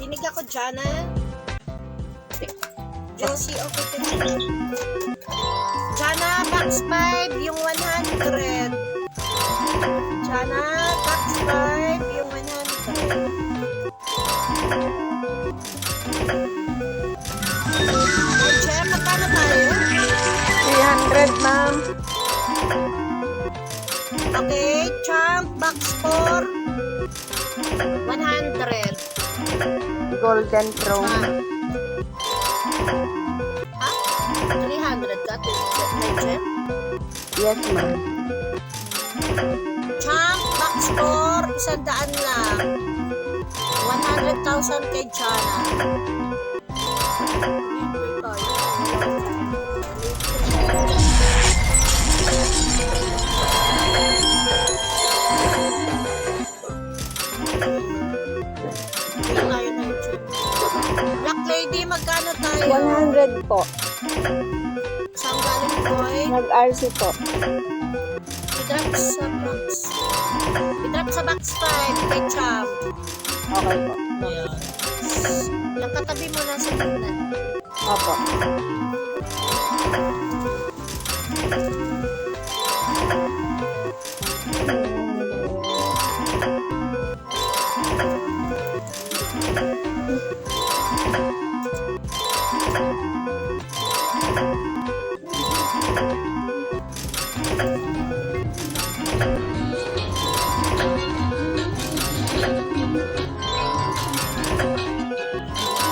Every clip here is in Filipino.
Nakikinig ako, Jana. Josie, okay ka na. Jana, box 5, yung 100. Jana, box 5, yung 100. Ay, Jeff, magkano tayo? 300, ma'am. Okay, Champ, box 4, 100. Golden Throne. Ha? 300 ka? May Jeff? Yes, ma'am. Champ, box 4, 100 lang. 100,000 kay Jana. Black Lady, magkano tayo? 100 po. Saan galing boy? Nag-RC po. I-drop sa box 5 kay Champ. Okay po. Ayan. Yung katabi mo nasa gitna. Opo.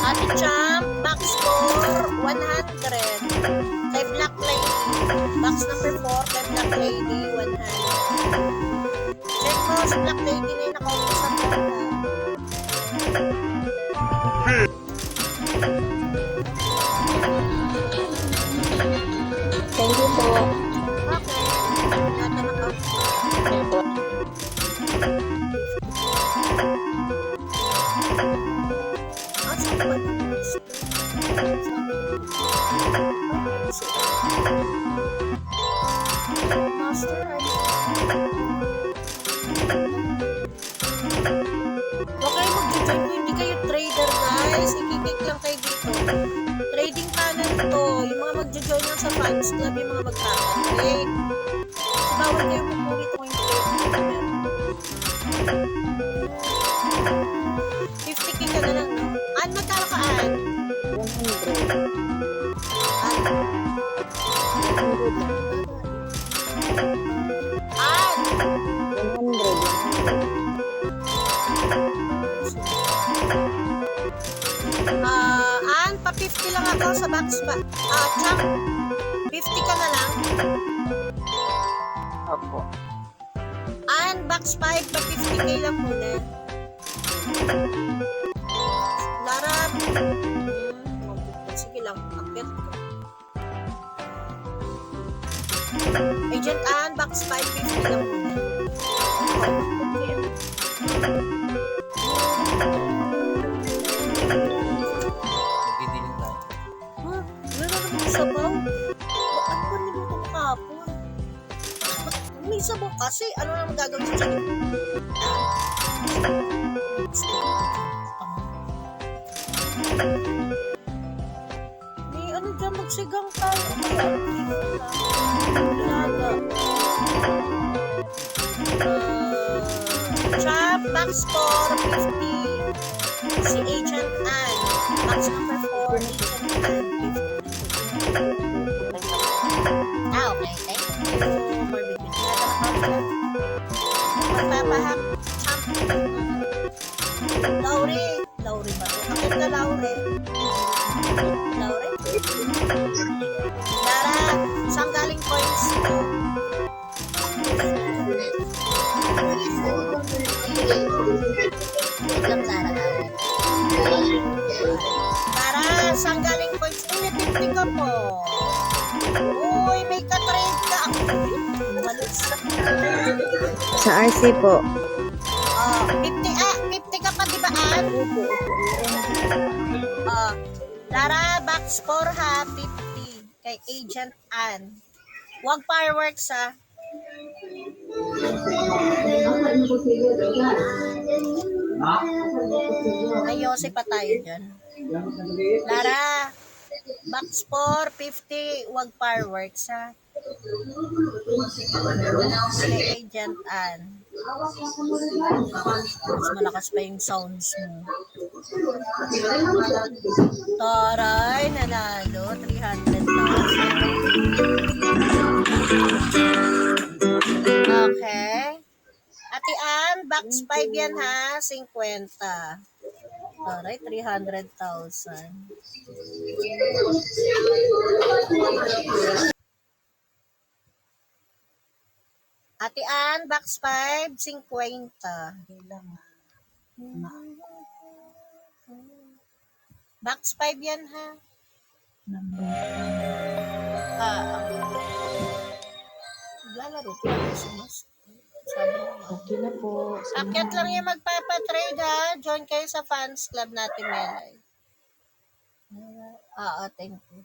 Ate Champ, box 4, 100. Kay Black Lady. Box number 4, kay Black Lady, 100. Check mo, si Black Lady na yung nakaupo sa pala. Thank you po. Okay. Nata nakaupo. Opo. Ah, saan ba na? Master, huwag kayo mag-join kung hindi kayo trader, guys. Ikikik lang kayo dito. Trading panel to. Yung mga mag-join lang sa fans club, yung mga magkaka-trade. Kasi bawal kayo magpuri ito ngayong trade. 50k ka na lang, no? An, magkano ka, An? 100. An? 100 lang. An! 100. An, pa 50 lang ako sa box pa. Champ, 50 ka na lang. Opo. An, box 5, pa 50k lang muna. Lara, sige lang, akit ko. Agent An, box 5, 50 lang muna. Magdidilim tayo. Ha? Wala na naman sabaw? Bakit ba niluto mo kahapon? May sabaw kasi. Ano naman gagawin sa inyo? May ano dyan, magsigang tayo. May ano dito na. Laga. Chop, box 4, 50. Si Agent Ann. Box number 4, Agent Ann, 50. Okay. Thank you for bibigyan. Magpapahak. Champ. Laure ba? Akit na Laure. Lara, saan galing points mo? Lang Lara. Lara, saan galing points? Pinipinti ka po. Uy, may ka-trade ka. Malis. Sa RC po. 50 ka pa, di ba, Ann? Lara, box 4 ha, 50. Kay Agent Ann. Huwag fireworks ha. May Yossi pa tayo dyan. Lara, box 4, 50, wag fireworks ha. Kay Agent Ann. Mas malakas pa yung sounds mo. Taray, nanalo. 300,000. Okay. Ate Ann, box 5 yan ha. 50. Taray, 300,000. Ate Ann, box 5, 50. Box 5 yan ha. Lalaro pa ako sa mas. Sabi naman. Okay na po. Akyat lang yung magpapatrade ha. Join kayo sa fans club natin, Melay. Thank you.